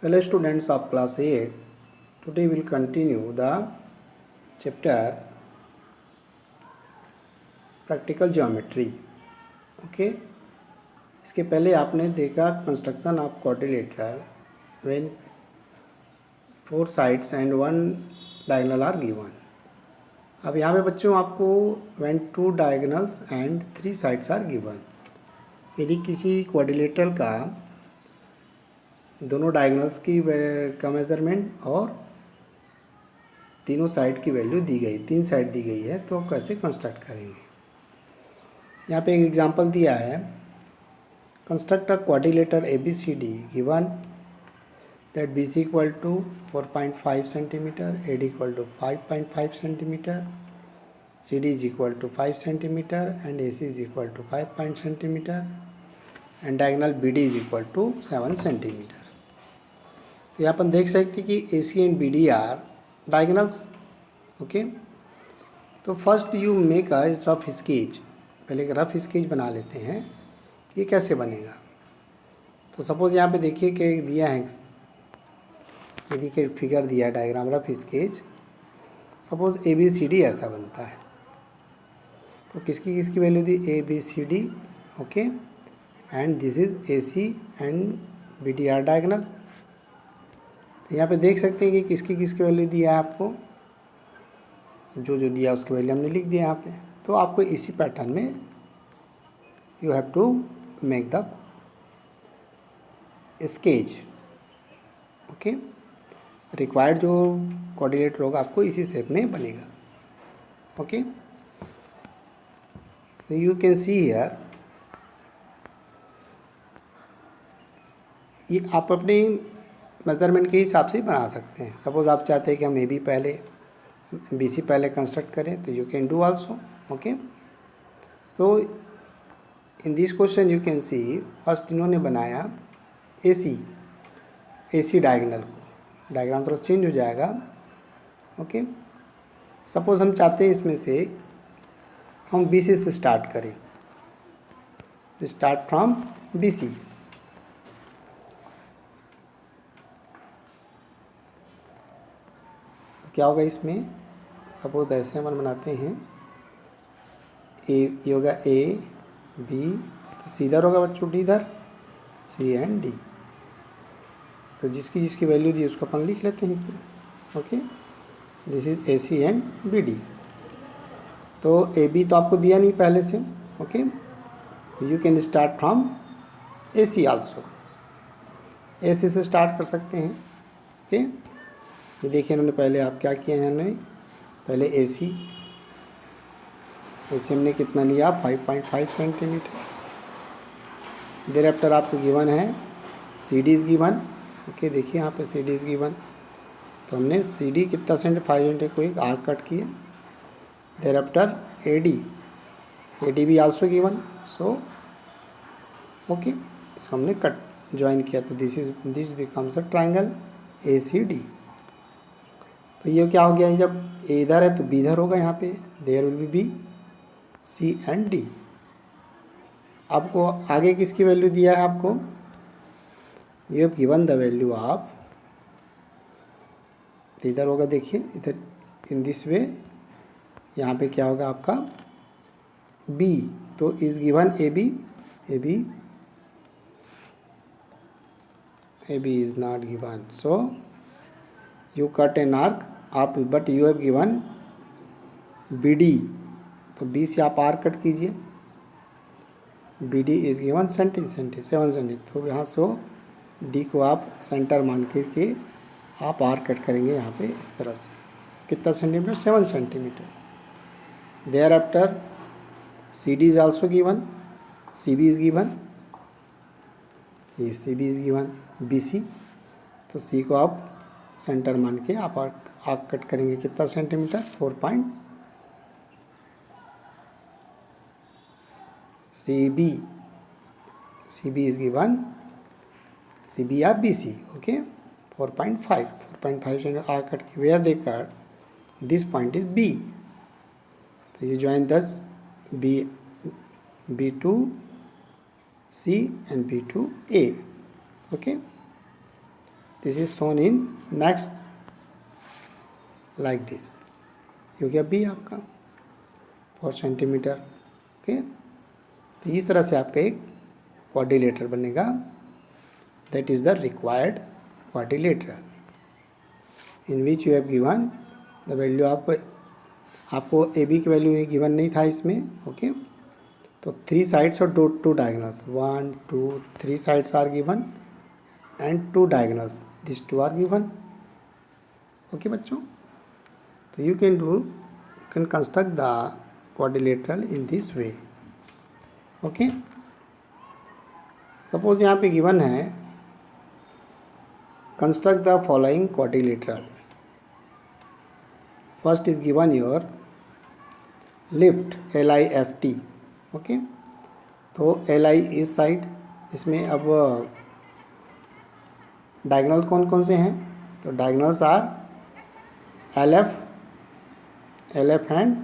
Hello students of class 8. Today we'll continue the chapter practical geometry. Okay. इसके पहले आपने देखा construction of quadrilateral when 4 sides and 1 diagonal are given. अब यहाँ पे बच्चों आपको when 2 diagonals and 3 sides are given. यदि किसी क्वाड्रिलेटरल का दोनों डायगोनल्स की का मेज़रमेंट और तीनों साइड की वैल्यू दी गई, 3 साइड दी गई है, तो कैसे कंस्ट्रक्ट करेंगे। यहाँ पे एक एग्जांपल दिया है, construct a quadrilateral A B C D given that B C equal to 4.5 centimetre, A D equal to 5.5 centimetre, C D is equal to 5 centimetre and A C is equal to 5 centimetre and diagonal B D is equal to 7 centimetre. तो यहाँ अपन देख सकते कि A C and B D are diagonals. Okay, तो first you make a rough sketch. पहले एक rough sketch बना लेते हैं कि ये कैसे बनेगा। तो सपोज़ यहाँ पे देखिए कि दिया है, ये देखिए फिगर दिया है, diagram rough sketch. Suppose A B C D ऐसा बनता है, तो किसकी किसकी वैल्यू दी, A B C D. Okay, and this is A C and B D are diagonal. तो यहाँ पे देख सकते हैं कि किसकी किसकी वैल्यू दिया है आपको, जो जो दिया उसकी वैल्यू हमने लिख दिया यहाँ पे। तो आपको इसी पैटर्न में you have to make the sketch. Okay, required जो कोऑर्डिनेटर होगा आपको इसी शेप में बनेगा। Okay, so you can see here, ये आप अपने मेज़रमेंट के हिसाब से बना सकते हैं। सपोज़ आप चाहते हैं कि हम ए बी पहले बी सी पहले कंस्ट्रक्ट करें, तो you can do also. Okay, so in this question you can C first इन्होंने बनाया ए सी डायगोनल को। डायग्राम थोड़ा चेंज हो जाएगा। ओके, सपोज़ हम चाहते हैं इसमें से हम बी सी से स्टार्ट करें, स्टार्ट फ्रॉम बी सी। क्या होगा इसमें, सपोज ऐसे हम बनाते हैं, ये होगा ए बी, तो सीधा होगा बच्चों डी इधर, सी एंड डी। तो जिसकी जिसकी वैल्यू दी उसको अपन लिख लेते हैं इसमें। Okay, this is A C and B D. तो ए बी तो आपको दिया नहीं पहले से। ओके, तो you can start from A C also, A C से स्टार्ट कर सकते हैं। ओके, ये देखिए इन्होंने पहले आप क्या किया है, इन्होंने पहले ए सी हमने कितना लिया, 5.5 सेंटीमीटर। देर आफ्टर आपको गिवन है C D is given. Okay, देखिए यहाँ पे सी डी इज़ गिवन, तो हमने सी डी कितना सेंटी 5 सेंटी को एक आर्क कट किया। देर आफ्टर ए डी भी आल्सो गिवन। सो ओके, इसको हमने कट ज्वाइन किया, तो this becomes a triangle A C D. तो ये क्या हो गया, जब ए इधर है तो बी इधर होगा, यहाँ पे there will be C and D. आपको आगे किसकी वैल्यू दिया है, आपको you have given the value of, इधर होगा, देखिए इधर इन दिस वे, यहाँ पे क्या होगा आपका बी। तो is given A B is not given, so you cut an arc आप, but you have given B D, तो बी से आप आर्क कट कीजिए। B D is given 7 centi. तो यहाँ से डी को आप सेंटर मान के आप आर्क कट करेंगे यहाँ पे इस तरह से, कितना centimetre, 7 centimetre. Thereafter C D is also given, C B is given, ये C B is given B C, तो सी को आप सेंटर मान के आप आर्क कट करेंगे, कितना centimetre, 4. C B is given, C B या B C. Okay, 4.5 centimetre arc cut की, where they cut this point is B. तो ये join this B to C and B to A. Okay, this is shown in next like this, क्योंकि अभी आपका 4 centimetre. Okay, तो इस तरह से आपका एक क्वाड्रिलेटरल बनेगा, that is the required quadrilateral in which you have given the value of, आपको ए बी की वैल्यू गिवन नहीं था इसमें। ओके, तो 3 साइड्स और 2 diagonals, 1 2 3 sides are given and 2 diagonals, this 2 are given. Okay बच्चों, तो you can construct the quadrilateral in this way. Okay, suppose यहाँ पे गिवन है construct the following quadrilateral. First is given your lift LIFT। Okay, तो LI इस side, इसमें अब diagonal कौन कौन से हैं, तो diagonals are LF and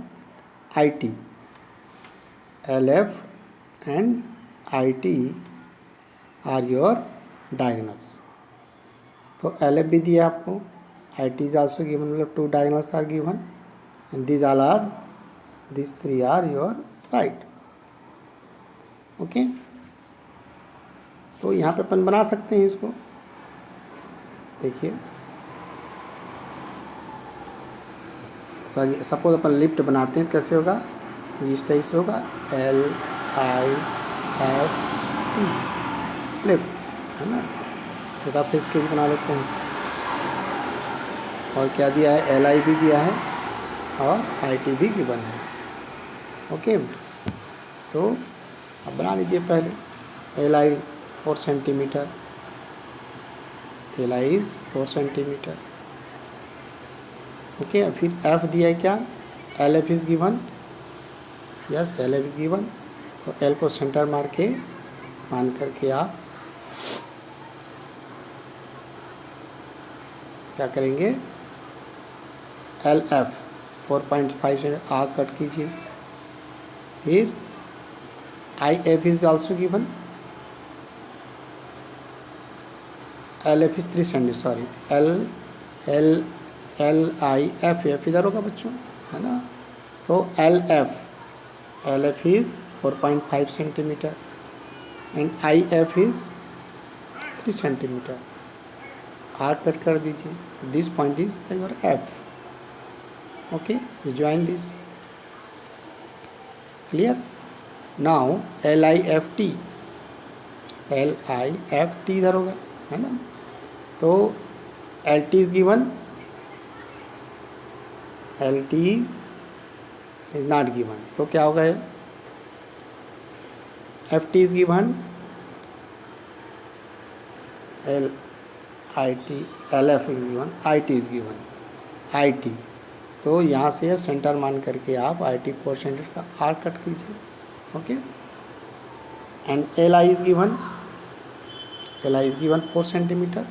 IT, LF and IT are your diagonals. तो LF भी दिया आपको, IT इज आल्सो गिवन, मतलब 2 diagonals are given and these 3 are your side. Okay, तो यहाँ पे अपन बना सकते हैं इसको, देखिए सपोज अपन लिफ्ट बनाते हैं तो कैसे होगा, इस टाइप से होगा, LIFT लिफ्ट, है ना। रफ स्केच बना लेते हैं इसे, और क्या दिया है, LI भी दिया है और IT भी गिवन है। ओके, तो अब बना लीजिए पहले, LI 4 centimetre, LI is 4 centimetre. Okay, फिर F दिया है क्या, LF is given, yes LF is given, तो L को सेंटर मान करके आप क्या करेंगे, LF 4.5 से आग कट कीजिए, फिर IF is also given, LF is 3 centimetre, sorry LIF इधर होगा बच्चों, है ना। तो LF is 4.5 centimetre and IF is 3 centimetre, arc cut कर दीजिए, this point is your F। Okay, join this, clear. Now LIFT इधर होगा, है ना। तो LT is given, LT is not given, तो क्या होगा, FT is given, LF is given, IT is given, IT, तो यहाँ से अब सेंटर मान करके आप IT 4 सेंटीमीटर का आर्क कट कीजिए। Okay, and LI is given 4 centimetre,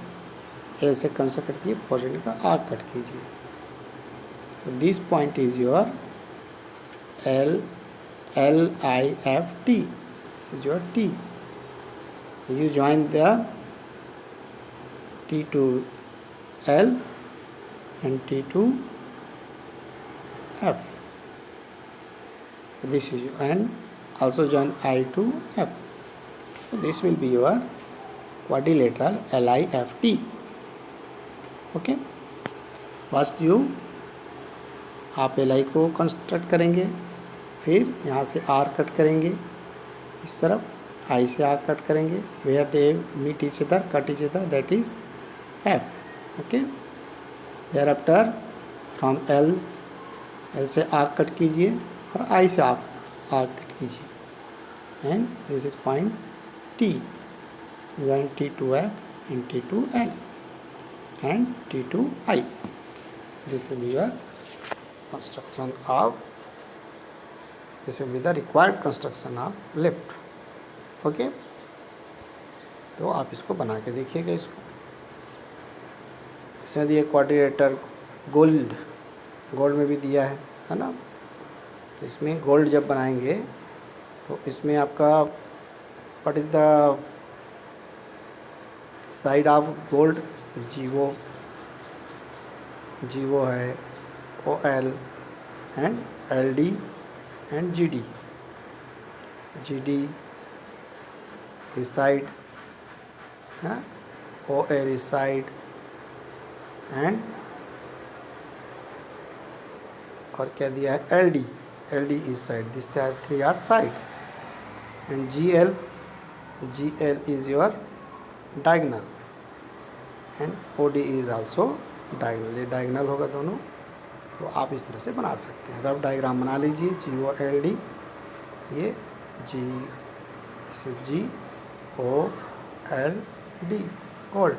L से कंस्ट्रक्ट करके 4 सेंटीमीटर का आर्क कट कीजिए। तो this point is your LIFT, this is your T। You join the T to L and T to F, this is, and also join I to F, so this will be your quadrilateral LIFT। Okay, first आप LI को construct करेंगे, फिर यहाँ से R कट करेंगे इस तरफ, I से R कट करेंगे, where they meet each other, cut each other, that is F। Okay, there after from L से R कट कीजिए और I से R कट कीजिए, and this is point T, join T to F and T to L and T to I। This will be your construction of, this will be the required construction of lift। Okay, तो आप इसको बना के देखिएगा। इसमें दिए quadrilateral gold में भी दिया है ना। तो इसमें गोल्ड जब बनाएंगे तो इसमें आपका what is the side of gold तो GO है, OL and LD and GD इस साइड, OR इस साइड एंड और क्या दिया है LD इस side, this 3 are side and GL is your diagonal and OD is also diagonal, ये डायगोनल होगा दोनों। तो आप इस तरह से बना सकते हैं। रफ डायग्राम बना लीजिए। GOLD, ये दिस इज GOLD गोल्ड,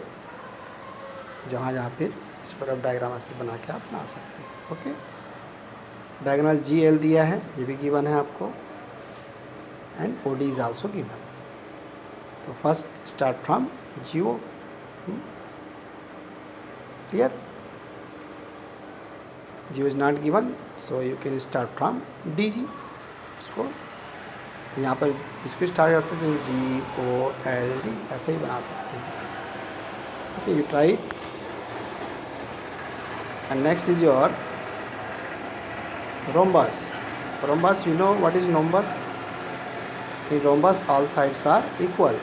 जहाँ फिर इस पर रफ डायग्राम ऐसे बना के आप बना सकते हैं। ओके, डायगोनल GL दिया है, ये भी गिवन है आपको and OD is also given. तो first start from GO, clear? GO is not given, so you can start from DG। इसको यहाँ पर इसको स्टार्ट कर सकते हैं GOLD, ऐसे ही बना सकते हैं। Okay, you try it. And next is your rhombus। Rhombus, you know what is rhombus? In rhombus all sides are equal.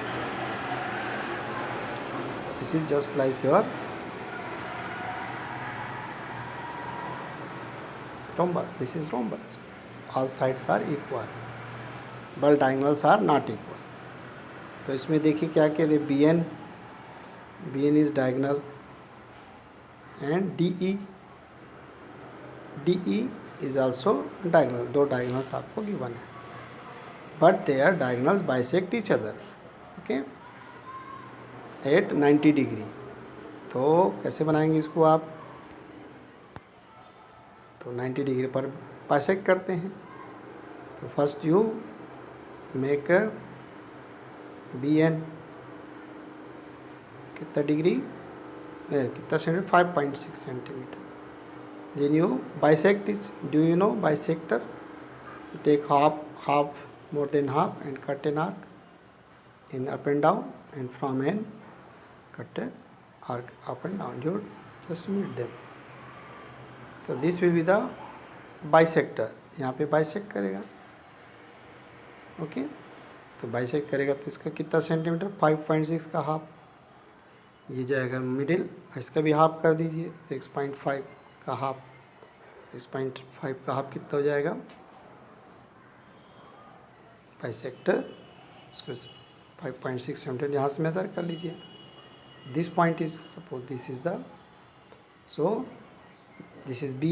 This is just like your rhombus. This is rhombus. All sides are equal, but diagonals are not equal. तो इसमें देखिए क्या कहते हैं, BN is diagonal and DE is also diagonal। दो diagonals आपको given है, but their diagonals bisect each other, okay, at 90 degree. तो कैसे बनाएंगे इसको आप? तो 90 डिग्री पर बाइसेक्ट करते हैं। तो फर्स्ट यू मेक BN कितना डिग्री, कितना centimetre, 5.6 centimetre. Then you bisect is, do you know bisector? Take half more than half and cut an arc in up and down, and from n cut an arc up and down, you just meet them। तो this will be the bisector, यहाँ पे bisect करेगा। Okay, तो bisect करेगा तो इसका कितना centimetre, 5.6 का हाफ, ये जाएगा मिडिल। इसका भी हाफ कर दीजिए, 6.5 का हाफ। 6.5 का हाफ कितना हो जाएगा बाइसेक्टर, इसको 5.6 सेंटीमीटर यहाँ से मेज़र कर लीजिए। This point is, suppose this is the, so this is B,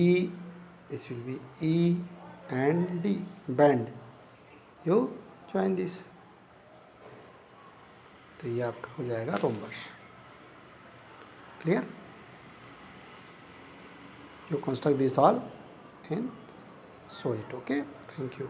this will be E and D, bend, you join this। तो ये आपका हो जाएगा rhombus. Clear? You construct this all and show it। Okay, thank you।